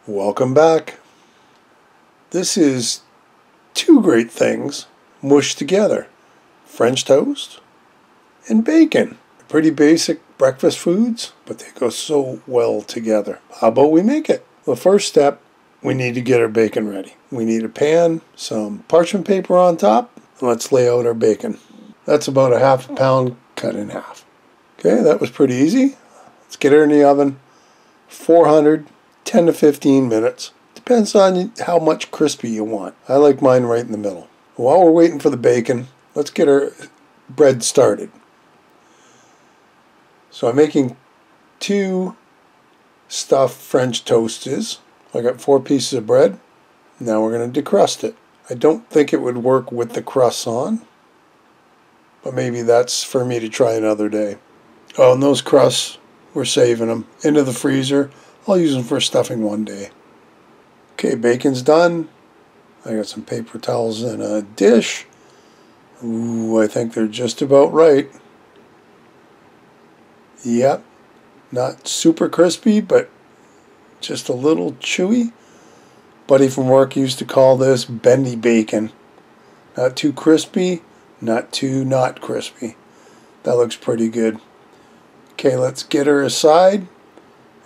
Welcome back. This is two great things mushed together. French toast and bacon. Pretty basic breakfast foods, but they go so well together. How about we make it? The first step, we need to get our bacon ready. We need a pan, some parchment paper on top, and let's lay out our bacon. That's about a half a pound cut in half. Okay, that was pretty easy. Let's get it in the oven. 400, 10 to 15 minutes. Depends on how much crispy you want. I like mine right in the middle. While we're waiting for the bacon, let's get our bread started. So I'm making 2 stuffed French toasts. I got 4 pieces of bread. Now we're going to decrust it. I don't think it would work with the crusts on, but maybe that's for me to try another day. Oh, and those crusts, we're saving them into the freezer. I'll use them for stuffing one day. Okay, bacon's done. I got some paper towels in a dish. Ooh, I think they're just about right. Yep, not super crispy, but just a little chewy. Buddy from work used to call this bendy bacon. Not too crispy, not too not crispy. That looks pretty good. Okay, let's get her aside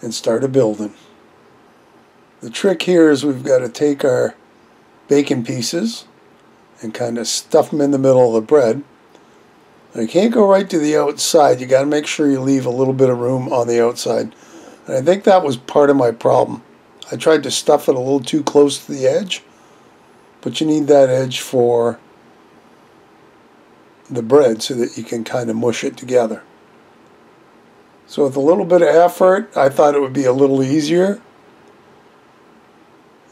and start a building. The trick here is we've got to take our bacon pieces and kind of stuff them in the middle of the bread. Now you can't go right to the outside. You got to make sure you leave a little bit of room on the outside. And I think that was part of my problem. I tried to stuff it a little too close to the edge, but you need that edge for the bread so that you can kind of mush it together. So with a little bit of effort, I thought it would be a little easier,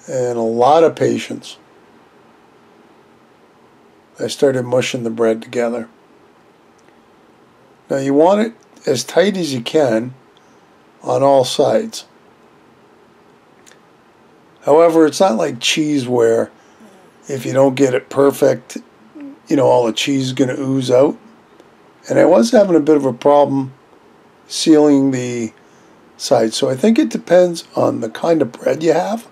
and a lot of patience, I started mushing the bread together. Now you want it as tight as you can on all sides. However, it's not like cheese where if you don't get it perfect, all the cheese is going to ooze out. And I was having a bit of a problem sealing the sides. So I think it depends on the kind of bread you have.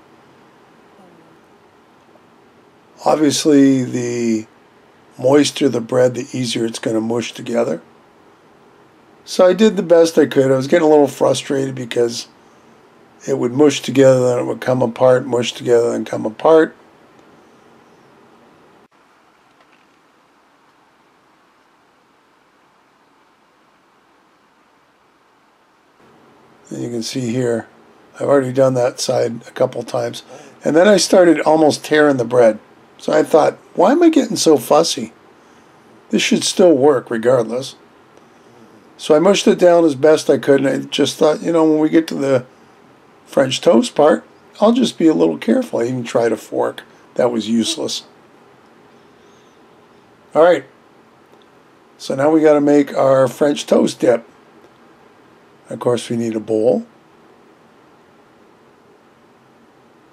Obviously, the moister the bread, the easier it's going to mush together. So I did the best I could. I was getting a little frustrated because it would mush together, then it would come apart, mush together, and come apart. And you can see here, I've already done that side a couple times. And then I started almost tearing the bread. So I thought, why am I getting so fussy? This should still work regardless. So I mushed it down as best I could, and I just thought, when we get to the French toast part, I'll just be a little careful. I even tried a fork. That was useless. Alright, so now we got to make our French toast dip. Of course, we need a bowl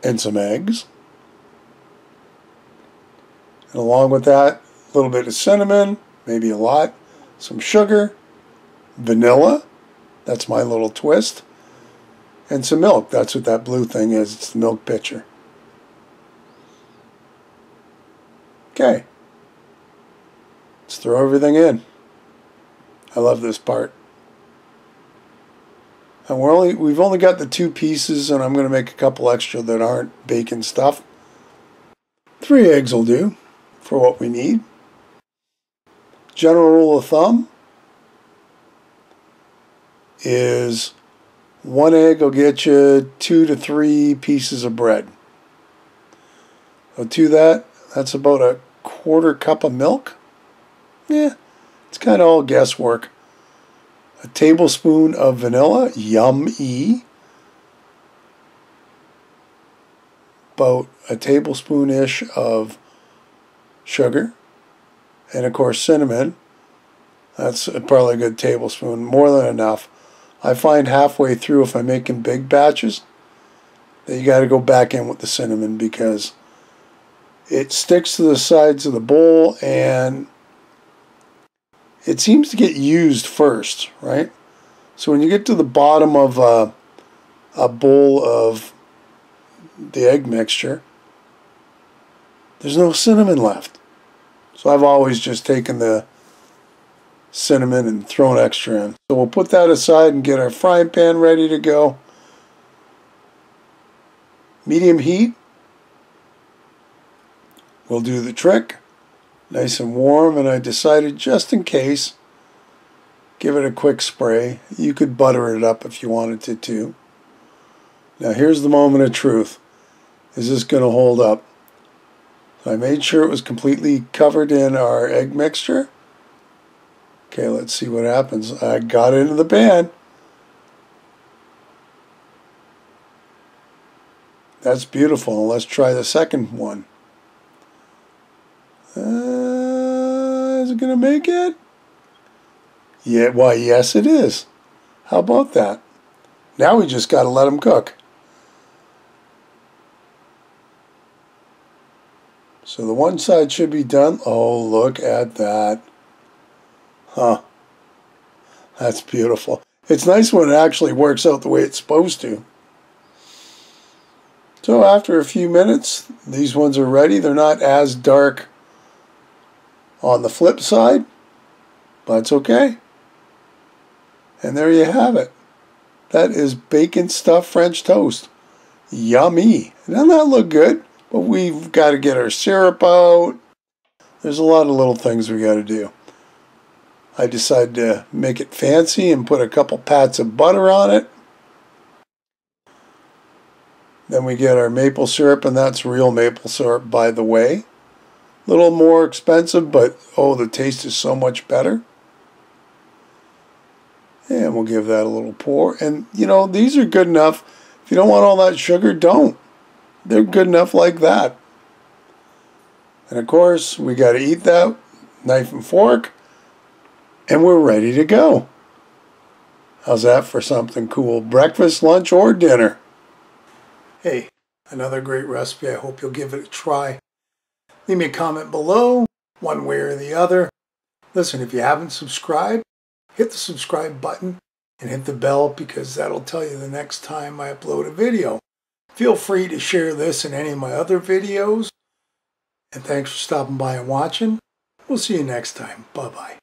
and some eggs. And along with that, a little bit of cinnamon, maybe a lot, some sugar, vanilla, that's my little twist, and some milk. That's what that blue thing is. It's the milk pitcher. Okay. Let's throw everything in. I love this part. And we've only got the 2 pieces, and I'm going to make a couple extra that aren't bacon stuffed. 3 eggs will do for what we need. General rule of thumb is 1 egg will get you 2 to 3 pieces of bread. So to that, that's about a 1/4 cup of milk. Yeah, it's kind of all guesswork. A tablespoon of vanilla, yum-y. About a tablespoon-ish of sugar. And of course cinnamon. That's probably a good tablespoon, more than enough. I find halfway through, if I'm making big batches, that you got to go back in with the cinnamon because it sticks to the sides of the bowl and it seems to get used first, right? So when you get to the bottom of a bowl of the egg mixture, there's no cinnamon left. So I've always just taken the cinnamon and thrown extra in. So we'll put that aside and get our frying pan ready to go. Medium heat will do the trick. Nice and warm, and I decided just in case, give it a quick spray. You could butter it up if you wanted to too. Now here's the moment of truth. Is this going to hold up? So I made sure it was completely covered in our egg mixture. Okay, let's see what happens. I got it into the pan. That's beautiful. Let's try the second one. Is it going to make it? Yeah, why, yes it is. How about that? Now we just got to let them cook. So the one side should be done. Oh, look at that. Huh. That's beautiful. It's nice when it actually works out the way it's supposed to. So after a few minutes, these ones are ready. They're not as dark on the flip side, but it's okay. And there you have it. That is bacon stuffed French toast. Yummy. Doesn't that look good? But we've got to get our syrup out. There's a lot of little things we got to do. I decided to make it fancy and put a couple pats of butter on it. Then we get our maple syrup, and that's real maple syrup, by the way. A little more expensive, but oh, the taste is so much better. And we'll give that a little pour. And, you know, these are good enough. If you don't want all that sugar, don't. They're good enough like that. And, of course, we got to eat that, knife and fork, and we're ready to go. How's that for something cool? Breakfast, lunch, or dinner? Hey, another great recipe. I hope you'll give it a try. Leave me a comment below, one way or the other. Listen, if you haven't subscribed, hit the subscribe button and hit the bell, because that'll tell you the next time I upload a video. Feel free to share this and any of my other videos. And thanks for stopping by and watching. We'll see you next time. Bye-bye.